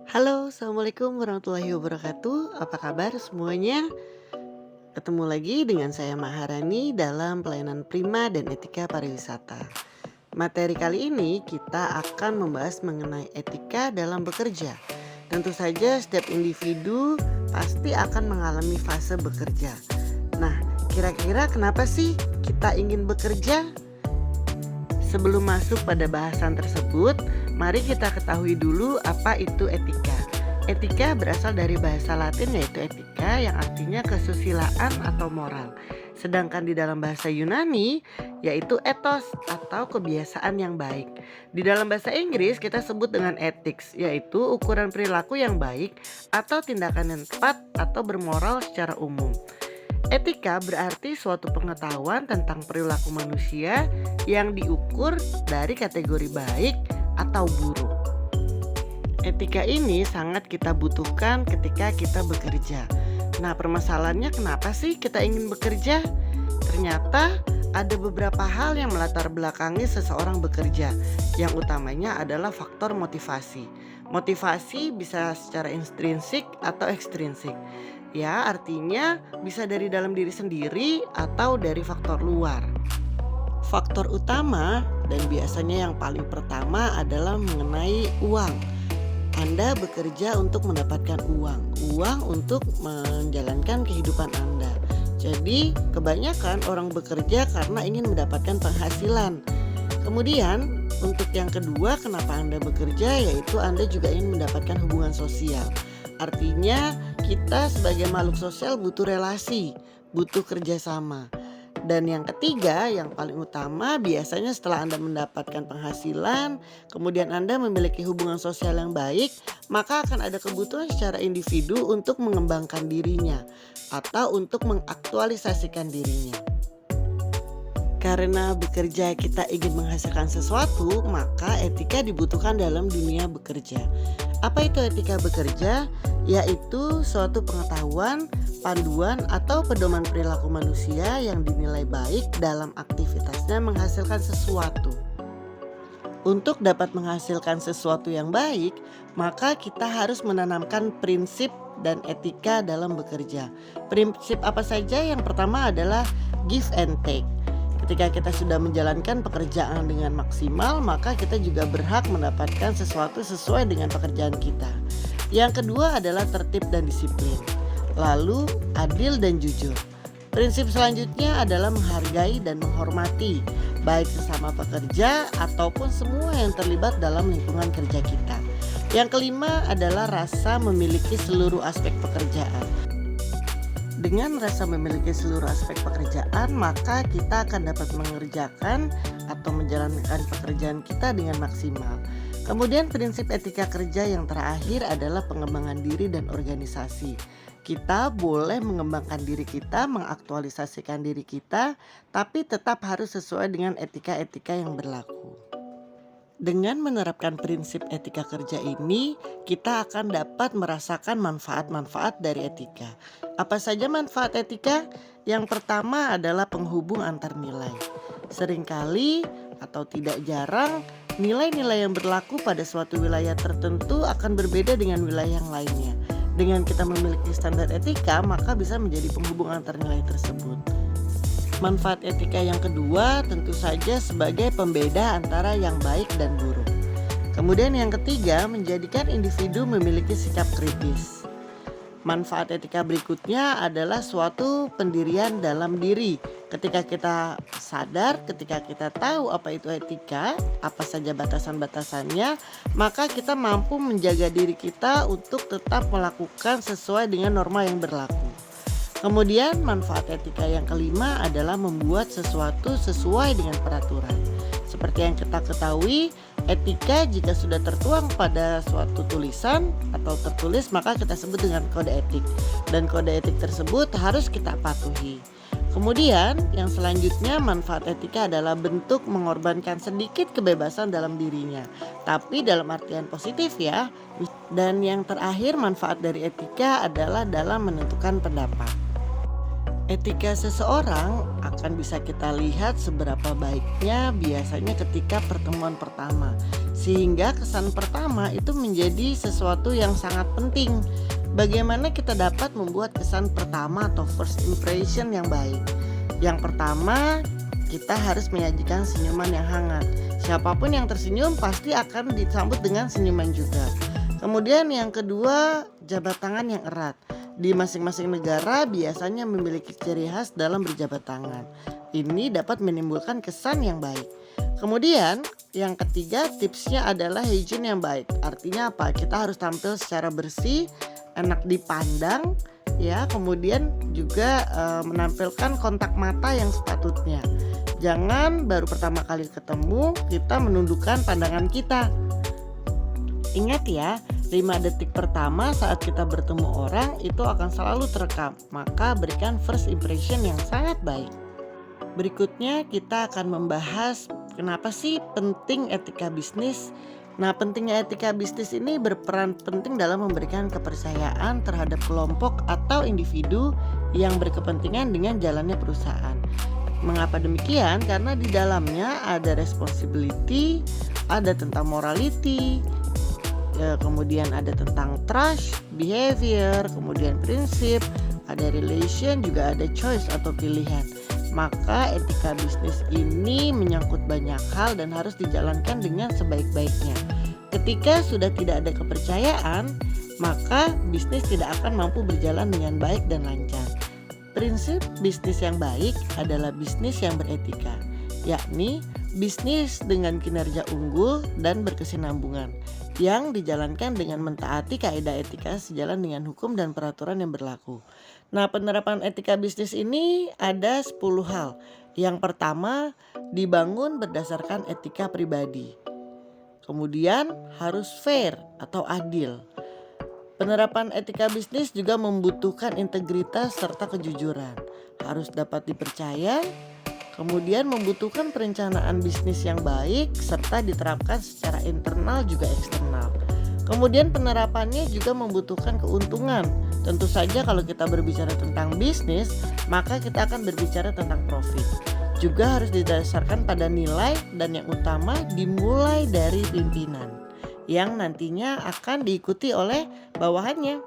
Halo, Assalamualaikum warahmatullahi wabarakatuh. Apa kabar semuanya? Ketemu lagi dengan saya Maharani dalam pelayanan prima dan etika pariwisata. Materi kali ini kita akan membahas mengenai etika dalam bekerja. Tentu saja setiap individu pasti akan mengalami fase bekerja. Nah, kira-kira kenapa sih kita ingin bekerja? Sebelum masuk pada bahasan tersebut, mari kita ketahui dulu apa itu etika. Etika berasal dari bahasa Latin yaitu etika yang artinya kesusilaan atau moral. Sedangkan di dalam bahasa Yunani yaitu ethos atau kebiasaan yang baik. Di dalam bahasa Inggris kita sebut dengan ethics yaitu ukuran perilaku yang baik atau tindakan yang tepat atau bermoral secara umum. Etika berarti suatu pengetahuan tentang perilaku manusia yang diukur dari kategori baik atau buruk. Etika ini sangat kita butuhkan ketika kita bekerja. Nah, permasalahannya kenapa sih kita ingin bekerja? Ternyata ada beberapa hal yang melatar belakangi seseorang bekerja. Yang utamanya adalah faktor motivasi. Motivasi bisa secara intrinsik atau ekstrinsik. Ya, artinya bisa dari dalam diri sendiri atau dari faktor luar. Faktor utama dan biasanya yang paling pertama adalah mengenai uang. Anda bekerja untuk mendapatkan uang untuk menjalankan kehidupan Anda. Jadi, kebanyakan orang bekerja karena ingin mendapatkan penghasilan. Kemudian, untuk yang kedua, kenapa Anda bekerja, yaitu Anda juga ingin mendapatkan hubungan sosial. Artinya kita sebagai makhluk sosial butuh relasi, butuh kerjasama. Dan yang ketiga, yang paling utama, biasanya setelah Anda mendapatkan penghasilan, kemudian Anda memiliki hubungan sosial yang baik, maka akan ada kebutuhan secara individu untuk mengembangkan dirinya atau untuk mengaktualisasikan dirinya. Karena bekerja kita ingin menghasilkan sesuatu, maka etika dibutuhkan dalam dunia bekerja. Apa itu etika bekerja? Yaitu suatu pengetahuan, panduan atau pedoman perilaku manusia yang dinilai baik dalam aktivitasnya menghasilkan sesuatu. Untuk dapat menghasilkan sesuatu yang baik, maka kita harus menanamkan prinsip dan etika dalam bekerja. Prinsip apa saja? Yang pertama adalah give and take. Ketika kita sudah menjalankan pekerjaan dengan maksimal, maka kita juga berhak mendapatkan sesuatu sesuai dengan pekerjaan kita. Yang kedua adalah tertib dan disiplin. Lalu adil dan jujur. Prinsip selanjutnya adalah menghargai dan menghormati, baik sesama pekerja ataupun semua yang terlibat dalam lingkungan kerja kita. Yang kelima adalah rasa memiliki seluruh aspek pekerjaan. Dengan rasa memiliki seluruh aspek pekerjaan, maka kita akan dapat mengerjakan atau menjalankan pekerjaan kita dengan maksimal. Kemudian prinsip etika kerja yang terakhir adalah pengembangan diri dan organisasi. Kita boleh mengembangkan diri kita, mengaktualisasikan diri kita, tapi tetap harus sesuai dengan etika-etika yang berlaku. Dengan menerapkan prinsip etika kerja ini, kita akan dapat merasakan manfaat-manfaat dari etika. Apa saja manfaat etika? Yang pertama adalah penghubung antar nilai. Seringkali atau tidak jarang, nilai-nilai yang berlaku pada suatu wilayah tertentu akan berbeda dengan wilayah yang lainnya. Dengan kita memiliki standar etika, maka bisa menjadi penghubung antar nilai tersebut. Manfaat etika yang kedua tentu saja sebagai pembeda antara yang baik dan buruk. Kemudian yang ketiga, menjadikan individu memiliki sikap kritis. Manfaat etika berikutnya adalah suatu pendirian dalam diri. Ketika kita sadar, ketika kita tahu apa itu etika, apa saja batasan-batasannya, maka kita mampu menjaga diri kita untuk tetap melakukan sesuai dengan norma yang berlaku. Kemudian manfaat etika yang kelima adalah membuat sesuatu sesuai dengan peraturan. Seperti yang kita ketahui, etika jika sudah tertuang pada suatu tulisan atau tertulis, maka kita sebut dengan kode etik. Dan kode etik tersebut harus kita patuhi. Kemudian yang selanjutnya, manfaat etika adalah bentuk mengorbankan sedikit kebebasan dalam dirinya, tapi dalam artian positif ya. Dan yang terakhir, manfaat dari etika adalah dalam menentukan pendapat. Etika seseorang akan bisa kita lihat seberapa baiknya biasanya ketika pertemuan pertama. Sehingga kesan pertama itu menjadi sesuatu yang sangat penting. Bagaimana kita dapat membuat kesan pertama atau first impression yang baik? Yang pertama, kita harus menyajikan senyuman yang hangat. Siapapun yang tersenyum pasti akan disambut dengan senyuman juga. Kemudian yang kedua, jabat tangan yang erat. Di masing-masing negara biasanya memiliki ciri khas dalam berjabat tangan. Ini dapat menimbulkan kesan yang baik. Kemudian yang ketiga, tipsnya adalah hygiene yang baik. Artinya apa? Kita harus tampil secara bersih, enak dipandang, ya. Kemudian juga menampilkan kontak mata yang sepatutnya. Jangan baru pertama kali ketemu kita menundukkan pandangan kita. Ingat ya, 5 detik pertama saat kita bertemu orang itu akan selalu terekam. Maka berikan first impression yang sangat baik. Berikutnya kita akan membahas kenapa sih penting etika bisnis. Nah, pentingnya etika bisnis ini berperan penting dalam memberikan kepercayaan terhadap kelompok atau individu yang berkepentingan dengan jalannya perusahaan. Mengapa demikian? Karena di dalamnya ada responsibility, ada tentang morality, kemudian ada tentang trust, behavior, kemudian prinsip, ada relation, juga ada choice atau pilihan. Maka etika bisnis ini menyangkut banyak hal dan harus dijalankan dengan sebaik-baiknya. Ketika sudah tidak ada kepercayaan, maka bisnis tidak akan mampu berjalan dengan baik dan lancar. Prinsip bisnis yang baik adalah bisnis yang beretika, yakni bisnis dengan kinerja unggul dan berkesinambungan, yang dijalankan dengan mentaati kaidah etika sejalan dengan hukum dan peraturan yang berlaku. Nah, penerapan etika bisnis ini ada 10 hal. Yang pertama, dibangun berdasarkan etika pribadi. Kemudian harus fair atau adil. Penerapan etika bisnis juga membutuhkan integritas serta kejujuran. Harus dapat dipercaya. Kemudian membutuhkan perencanaan bisnis yang baik serta diterapkan secara internal juga eksternal. Kemudian penerapannya juga membutuhkan keuntungan. Tentu saja kalau kita berbicara tentang bisnis, maka kita akan berbicara tentang profit. Juga harus didasarkan pada nilai dan yang utama dimulai dari pimpinan yang nantinya akan diikuti oleh bawahannya.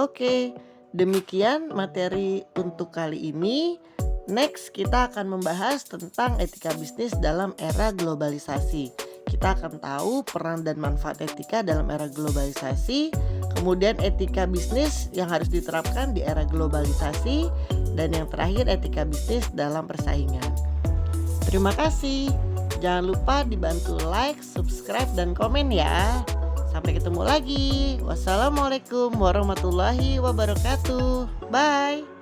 Oke, demikian materi untuk kali ini. Next, kita akan membahas tentang etika bisnis dalam era globalisasi. Kita akan tahu peran dan manfaat etika dalam era globalisasi, kemudian etika bisnis yang harus diterapkan di era globalisasi, dan yang terakhir etika bisnis dalam persaingan. Terima kasih. Jangan lupa dibantu like, subscribe, dan komen ya. Sampai ketemu lagi. Wassalamualaikum warahmatullahi wabarakatuh. Bye.